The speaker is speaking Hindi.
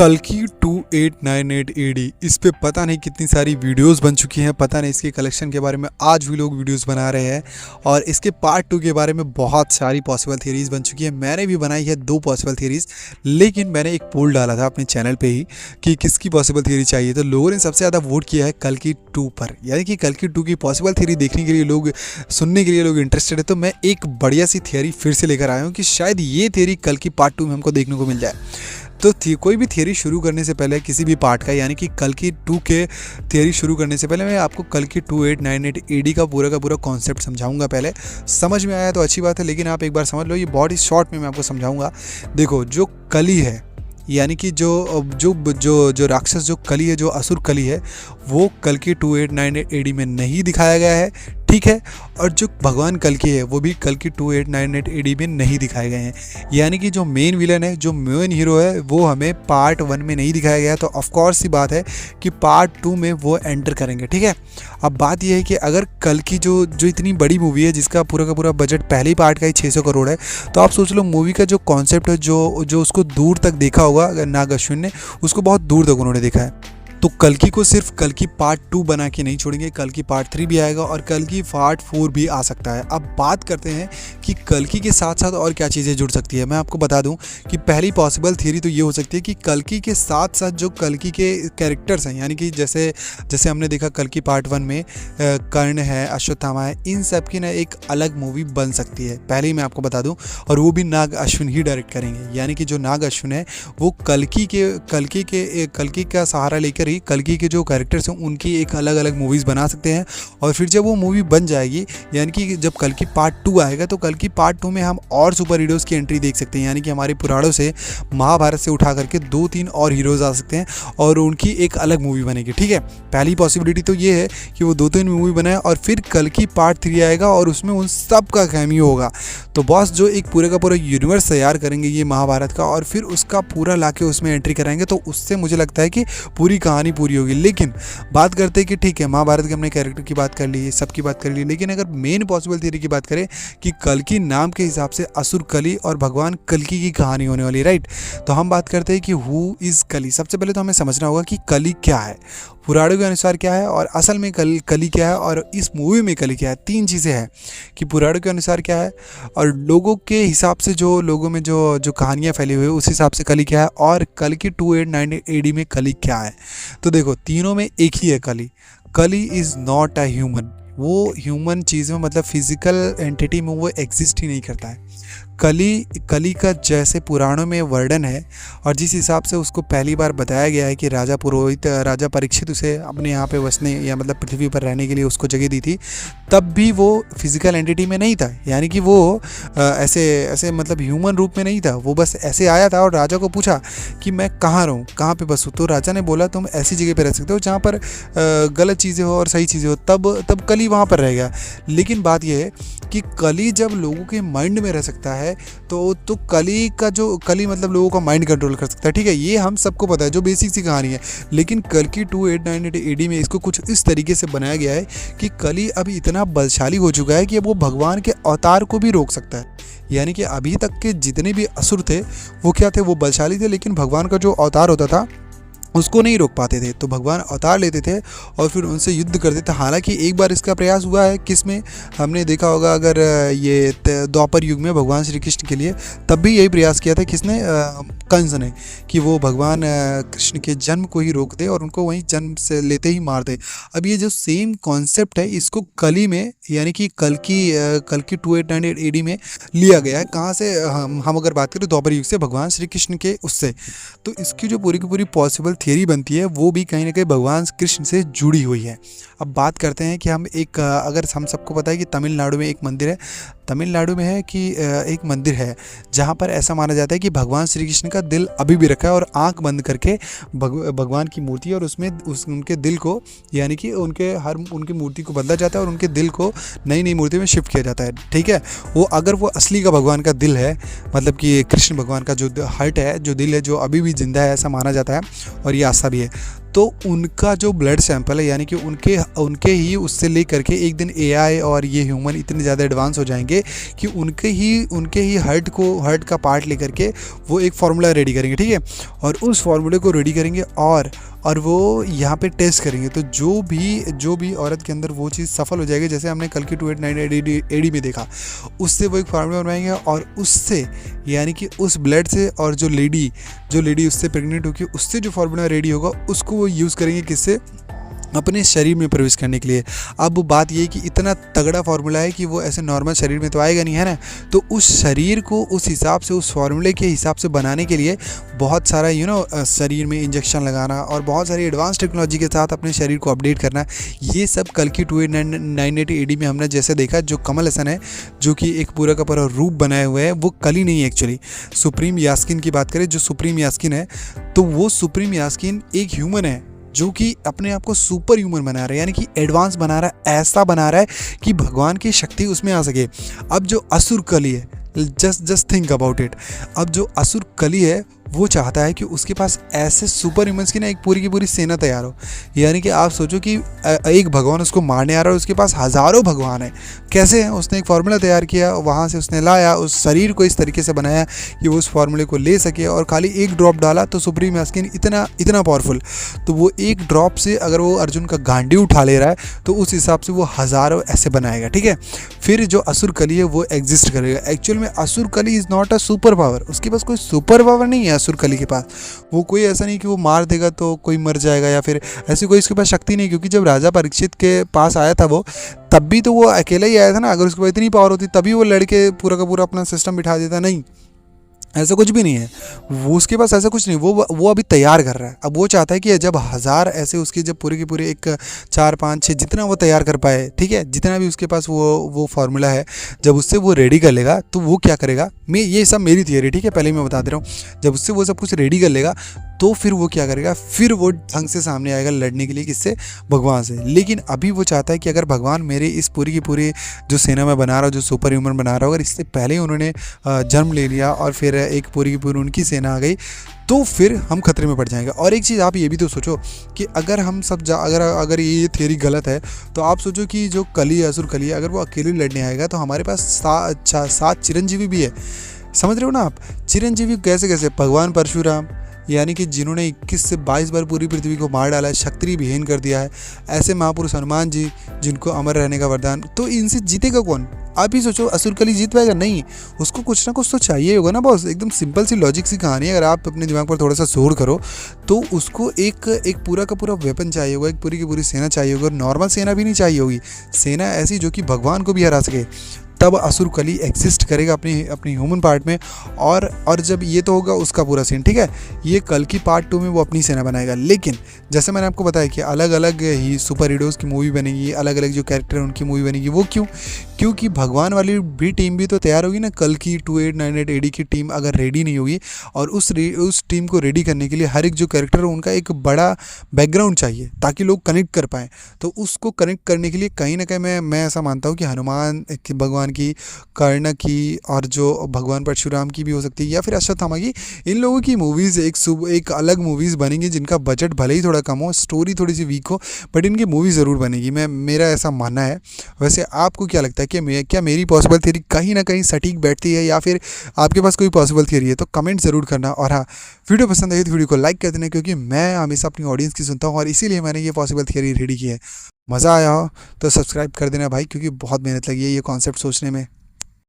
कल्कि 2898 एडी इस पे पता नहीं कितनी सारी वीडियोस बन चुकी हैं। पता नहीं इसके कलेक्शन के बारे में आज भी लोग वीडियोस बना रहे हैं और इसके पार्ट 2 के बारे में बहुत सारी पॉसिबल थियरीज बन चुकी है। मैंने भी बनाई है 2 पॉसिबल थियरीज, लेकिन मैंने एक पोल डाला था अपने चैनल पे ही कि किसकी पॉसिबल थियरी चाहिए, तो लोगों ने सबसे ज़्यादा वोट किया है कल्कि 2 पर। यानी कि कल्कि 2 की पॉसिबल थियरी देखने के लिए लोग, सुनने के लिए लोग इंटरेस्टेड है। तो मैं एक बढ़िया सी थियरी फिर से लेकर आया हूँ कि शायद ये थियरी कल्कि पार्ट 2 में हमको देखने को मिल जाए। तो कोई भी थियरी शुरू करने से पहले किसी भी पार्ट का, यानी कि कल्कि 2 के थियरी शुरू करने से पहले मैं आपको कल्कि 2898 एडी का पूरा कॉन्सेप्ट समझाऊंगा। पहले समझ में आया तो अच्छी बात है, लेकिन आप एक बार समझ लो, ये बहुत ही शॉर्ट में मैं आपको समझाऊंगा। देखो, जो कली है, यानी कि जो राक्षस, जो कली है, जो असुर कली है, वो कल्कि 2898 एडी में नहीं दिखाया गया है, ठीक है। और जो भगवान कल्कि है वो भी कल्कि 2898 एडी में नहीं दिखाए गए हैं। यानी कि जो मेन विलन है, जो मेन हीरो है, वो हमें पार्ट 1 में नहीं दिखाया गया। तो ऑफकोर्स सी बात है कि पार्ट 2 में वो एंटर करेंगे, ठीक है। अब बात यह है कि अगर कल्कि जो इतनी बड़ी मूवी है, जिसका पूरा का पूरा बजट पहले ही पार्ट का ही 600 करोड़ है, तो आप सोच लो मूवी का जो कॉन्सेप्ट है, जो उसको दूर तक देखा होगा नाग अश्विन ने, उसको बहुत दूर तक उन्होंने देखा है। तो कल्कि को सिर्फ कल्कि पार्ट 2 बना के नहीं छोड़ेंगे, कल्कि पार्ट 3 भी आएगा और कल्कि पार्ट 4 भी आ सकता है। अब बात करते हैं कि कल्कि के साथ साथ और क्या चीज़ें जुड़ सकती है। मैं आपको बता दूं कि पहली पॉसिबल थियरी तो ये हो सकती है कि कल्कि के साथ साथ जो कल्कि के कैरेक्टर्स हैं, यानी कि जैसे हमने देखा कल्कि पार्ट 1 में कर्ण है, अश्वत्थामा है, इन सब की ना एक अलग मूवी बन सकती है, पहले ही मैं आपको बता दूँ। और वो भी नाग अश्विन ही डायरेक्ट करेंगे। यानी कि जो नाग अश्विन है वो कल्कि का सहारा लेकर कल्कि के जो कैरेक्टर्स हैं उनकी एक अलग अलग मूवीज़ बना सकते हैं। और फिर जब वो मूवी बन जाएगी, यानी कि जब कल्कि पार्ट 2 आएगा, तो कल्कि पार्ट 2 में हम और सुपर हीरोज़ की एंट्री देख सकते हैं। यानी कि हमारे पुराणों से, महाभारत से उठा करके 2-3 और हीरोज़ आ सकते हैं और उनकी एक अलग मूवी बनेगी, ठीक है। पहली पॉसिबिलिटी तो ये है कि वो 2-3 मूवी बनाए और फिर कल्कि पार्ट 3 आएगा और उसमें उन सब का कैमियो होगा। तो बॉस जो एक पूरे का पूरा यूनिवर्स तैयार करेंगे ये महाभारत का, और फिर उसका पूरा लाके उसमें एंट्री कराएंगे, तो उससे मुझे लगता है कि पूरी कहानी पूरी होगी। लेकिन बात करते हैं कि ठीक है, महाभारत के हमने कैरेक्टर की बात कर ली, सबकी बात कर ली, लेकिन अगर मेन पॉसिबल थियरी की बात करें कि कल्कि नाम के हिसाब से असुर कली और भगवान कल्कि की कहानी होने वाली, राइट। तो हम बात करते हैं कि हु इज़ कली। सबसे पहले तो हमें समझना होगा कि कली क्या है, पुराणों के अनुसार क्या है और असल में कली क्या है, और इस मूवी में कली क्या है। 3 चीज़ें हैं कि पुराणों के अनुसार क्या है, और लोगों के हिसाब से, जो लोगों में जो कहानियाँ फैली हुई है उस हिसाब से कली क्या है, और कल्कि 2898 एडी में कली क्या है। तो देखो, तीनों में एक ही है कली। कली इज़ नॉट अ ह्यूमन। वो ह्यूमन चीज़ में, मतलब फिजिकल एंटिटी में वो एग्जिस्ट ही नहीं करता है। कली का जैसे पुराणों में वर्णन है और जिस हिसाब से उसको पहली बार बताया गया है कि राजा परीक्षित उसे अपने यहाँ पे बसने, या मतलब पृथ्वी पर रहने के लिए उसको जगह दी थी, तब भी वो फिजिकल एंटिटी में नहीं था। यानी कि वो ऐसे मतलब ह्यूमन रूप में नहीं था। वो बस ऐसे आया था और राजा को पूछा कि मैं कहाँ रहूँ, कहाँ पे बसूँ। तो राजा ने बोला तुम ऐसी जगह पे रह सकते हो जहाँ पर गलत चीज़ें हो और सही चीज़ें हो। तब कली वहाँ पर रह गया। लेकिन बात यह है कि कली जब लोगों के माइंड में रह सकता है, तो कली मतलब लोगों का माइंड कंट्रोल कर सकता है, ठीक है। ये हम सबको पता है, जो बेसिक सी कहानी है। लेकिन कल्कि 2898 एडी में इसको कुछ इस तरीके से बनाया गया है कि कली अभी इतना बलशाली हो चुका है कि अब वो भगवान के अवतार को भी रोक सकता है। यानी कि अभी तक के जितने भी असुर थे वो क्या थे, वो बलशाली थे, लेकिन भगवान का जो अवतार होता था उसको नहीं रोक पाते थे। तो भगवान अवतार लेते थे और फिर उनसे युद्ध करते थे। हालांकि एक बार इसका प्रयास हुआ है, किसमें हमने देखा होगा, अगर ये द्वापर युग में भगवान श्री कृष्ण के लिए, तब भी यही प्रयास किया था किसने, कंस ने, कि वो भगवान कृष्ण के जन्म को ही रोक दे और उनको वहीं जन्म से लेते ही मार दे। अब ये जो सेम कॉन्सेप्ट है, इसको कली में, यानी कि कल्कि 2898 एडी में लिया गया है। कहाँ से, हम अगर बात करें द्वापर युग से, भगवान श्री कृष्ण के उससे। तो इसकी जो पूरी की पूरी पॉसिबल थियरी बनती है वो भी कहीं ना कहीं भगवान कृष्ण से जुड़ी हुई है। अब बात करते हैं कि अगर हम सबको पता है कि तमिलनाडु में एक मंदिर है, तमिलनाडु में है कि एक मंदिर है जहाँ पर ऐसा माना जाता है कि भगवान श्री कृष्ण का दिल अभी भी रखा है, और आंख बंद करके भगवान की मूर्ति है और उसमें उनके दिल को, यानी कि उनकी मूर्ति को बदला जाता है और उनके दिल को नई मूर्ति में शिफ्ट किया जाता है, ठीक है। अगर वो असली का भगवान का दिल है, मतलब कि कृष्ण भगवान का जो हार्ट है, जो दिल है, जो अभी भी जिंदा है, ऐसा माना जाता है और ये आस्था भी है। तो उनका जो ब्लड सैंपल है यानी कि उनके ही उससे ले करके एक दिन एआई और ये ह्यूमन इतने ज़्यादा एडवांस हो जाएंगे कि उनके ही हार्ट का पार्ट ले करके वो एक फार्मूला रेडी करेंगे, ठीक है। और उस फार्मूले को रेडी करेंगे और वो यहाँ पे टेस्ट करेंगे। तो जो भी औरत के अंदर वो चीज़ सफल हो जाएगी, जैसे हमने कल की 2898 एडी में देखा, उससे वो एक फार्मूला बनवाएंगे और उससे यानी कि उस ब्लड से, और जो लेडी उससे प्रेग्नेंट होगी उससे जो फार्मूला रेडी होगा उसको वो यूज़ करेंगे किससे, अपने शरीर में प्रवेश करने के लिए। अब बात ये है कि इतना तगड़ा फार्मूला है कि वो ऐसे नॉर्मल शरीर में तो आएगा नहीं, है ना। तो उस शरीर को उस हिसाब से, उस फार्मूले के हिसाब से बनाने के लिए बहुत सारा शरीर में इंजेक्शन लगाना और बहुत सारी एडवांस टेक्नोलॉजी के साथ अपने शरीर को अपडेट करना, ये सब कल की 2898 एडी में हमने जैसे देखा। जो कमल हसन है, जो कि एक पूरा का पूरा रूप बनाए हुए है, वो कली नहीं है एक्चुअली। सुप्रीम यास्कीन की बात करें, जो सुप्रीम यास्कीन है, तो वो सुप्रीम यास्कीन एक ह्यूमन है जो कि अपने आप को सुपर ह्यूमन बना रहा है, यानी कि एडवांस बना रहा है, ऐसा बना रहा है कि भगवान की शक्ति उसमें आ सके। अब जो असुर कली है, जस्ट थिंक अबाउट इट, अब जो असुर कली है वो चाहता है कि उसके पास ऐसे सुपर ह्यूमंस की ना एक पूरी की पूरी सेना तैयार हो। यानी कि आप सोचो कि एक भगवान उसको मारने आ रहा है, उसके पास हज़ारों भगवान है। कैसे हैं? उसने एक फार्मूला तैयार किया, वहाँ से उसने लाया, उस शरीर को इस तरीके से बनाया कि वो उस फार्मूले को ले सके, और खाली एक ड्रॉप डाला तो सुप्रीम यास्कीन इतना पावरफुल, तो वो एक ड्रॉप से अगर वो अर्जुन का गांडी उठा ले रहा है तो उस हिसाब से वो हज़ारों ऐसे बनाएगा, ठीक है। फिर जो असुर कली है वो एग्जिस्ट करेगा। एक्चुअल में असुर कली is not a super power, उसके पास कोई सुपर पावर नहीं है असुर कली के पास। वो कोई ऐसा नहीं कि वो मार देगा तो कोई मर जाएगा, या फिर ऐसी कोई इसके पास शक्ति नहीं। क्योंकि जब राजा परीक्षित के पास आया था वो, तब भी तो वो अकेला ही आया था ना। अगर उसके पास इतनी पावर होती तभी वो लड़के पूरा का पूरा अपना सिस्टम बिठा देता, नहीं, ऐसा कुछ भी नहीं है। वो उसके पास ऐसा कुछ नहीं, वो अभी तैयार कर रहा है। अब वो चाहता है कि जब 1000 ऐसे उसके, जब पूरे के पूरे एक 4 5 6 जितना वो तैयार कर पाए, ठीक है, जितना भी उसके पास वो फार्मूला है, जब उससे वो रेडी कर लेगा तो वो क्या करेगा, ये सब मेरी थियरी, ठीक है, पहले ही मैं बता दे रहा हूँ। जब उससे वो सब कुछ रेडी कर लेगा तो फिर वो क्या करेगा, फिर वो ढंग से सामने आएगा लड़ने के लिए, किससे, भगवान से। लेकिन अभी वो चाहता है कि अगर भगवान मेरे इस पूरी की पूरी जो सेना में बना रहा हूँ, जो सुपर ह्यूमन बना रहा हूँ, अगर इससे पहले ही उन्होंने जन्म ले लिया और फिर एक पूरी की पूरी उनकी सेना आ गई, तो फिर हम खतरे में पड़ जाएंगे। और एक चीज़ आप ये भी तो सोचो कि अगर हम सब अगर ये थियरी गलत है, तो आप सोचो कि जो कली है, असुर कली है, अगर वो अकेले लड़ने आएगा तो हमारे पास 7 चिरंजीवी भी है। समझ रहे हो ना आप? चिरंजीवी कैसे? भगवान परशुराम, यानी कि जिन्होंने 21 से 22 बार पूरी पृथ्वी को मार डाला है, क्षत्रिय विहीन कर दिया है। ऐसे महापुरुष हनुमान जी, जिनको अमर रहने का वरदान, तो इनसे जीतेगा कौन? आप ही सोचो, असुर कली जीत पाएगा? नहीं, उसको कुछ ना कुछ तो चाहिए होगा ना बॉस। एकदम सिंपल सी लॉजिक सी कहानी है। अगर आप अपने दिमाग पर थोड़ा सा जोर करो तो उसको एक पूरा का पूरा वेपन चाहिए होगा, एक पूरी की पूरी सेना चाहिए होगी। नॉर्मल सेना भी नहीं चाहिए होगी, सेना ऐसी जो कि भगवान को भी हरा सके। तब असुर कली एग्जिस्ट करेगा अपनी ह्यूमन पार्ट में। और जब ये तो होगा उसका पूरा सीन, ठीक है। ये कल की पार्ट 2 में वो अपनी सेना बनाएगा। लेकिन जैसे मैंने आपको बताया कि अलग अलग ही सुपर हीरोज़ की मूवी बनेगी, अलग अलग जो कैरेक्टर हैं उनकी मूवी बनेगी। वो क्योंकि भगवान वाली भी टीम भी तो तैयार होगी ना। कल की 2898 एडी की टीम अगर रेडी नहीं होगी, और उस टीम को रेडी करने के लिए हर एक जो कैरेक्टर है उनका एक बड़ा बैकग्राउंड चाहिए, ताकि लोग कनेक्ट कर पाएँ। तो उसको कनेक्ट करने के लिए कहीं ना कहीं मैं ऐसा मानता हूँ कि हनुमान की, भगवान की, कर्ण की, और जो भगवान परशुराम की भी हो सकती है, या फिर अश्वत्थामा की। इन लोगों की मूवीज़ एक अलग मूवीज़ बनेंगी, जिनका बजट भले ही थोड़ा कम हो, स्टोरी थोड़ी सी वीक हो, बट इनकी मूवी ज़रूर बनेगी। मेरा ऐसा मानना है। वैसे आपको क्या लगता है कि क्या मेरी पॉसिबल थियरी कहीं ना कहीं सटीक बैठती है, या फिर आपके पास कोई पॉसिबल थियरी है? तो कमेंट ज़रूर करना। और हाँ, वीडियो पसंद आई तो वीडियो को लाइक कर देना, क्योंकि मैं हमेशा अपनी ऑडियंस की सुनता हूँ और इसीलिए मैंने ये पॉसिबल थियरी रेडी की है। मज़ा आया हो तो सब्सक्राइब कर देना भाई, क्योंकि बहुत मेहनत लगी है ये कॉन्सेप्ट सोचने में।